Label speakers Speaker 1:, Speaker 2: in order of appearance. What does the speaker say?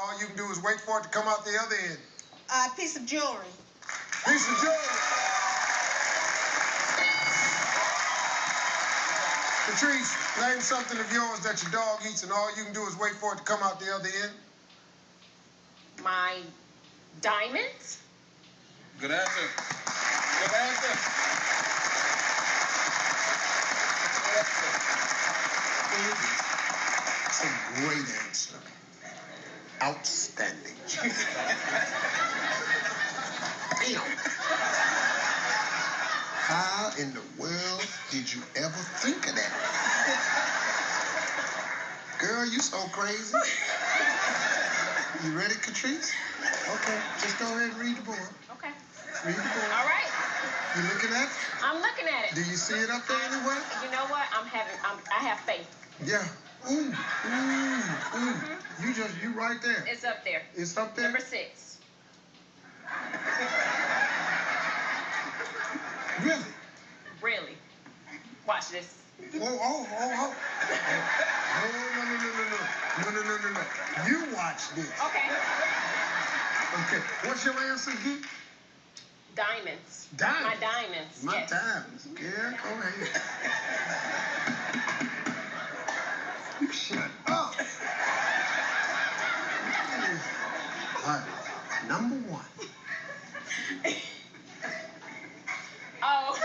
Speaker 1: All you can do is wait for it to come out the other end.
Speaker 2: A piece of jewelry.
Speaker 1: Piece of jewelry. Patrice, name something of yours that your dog eats and all you can do is wait for it to come out the other end.
Speaker 3: My diamonds?
Speaker 4: Good answer. Good answer.
Speaker 1: That's a great answer. Outstanding. Damn. How in the world did you ever think of that? Girl, you so crazy. You ready, Catrice? Okay, just go ahead and read the board.
Speaker 3: Okay.
Speaker 1: Read the board.
Speaker 3: All right.
Speaker 1: You looking at it?
Speaker 3: I'm looking at it.
Speaker 1: Do you see it up there anywhere?
Speaker 3: You know what? I have faith.
Speaker 1: Yeah. Ooh. You right there.
Speaker 3: It's up there.
Speaker 1: It's up there?
Speaker 3: Number 6.
Speaker 1: Really?
Speaker 3: Really. Watch this.
Speaker 1: Oh. No. You watch this.
Speaker 3: Okay.
Speaker 1: Okay. What's your answer, Geek?
Speaker 3: Diamonds.
Speaker 1: Diamonds?
Speaker 3: My diamonds.
Speaker 1: My
Speaker 3: yes.
Speaker 1: diamonds. Yeah, go ahead. You shut up. All right. Number 1.
Speaker 3: Oh.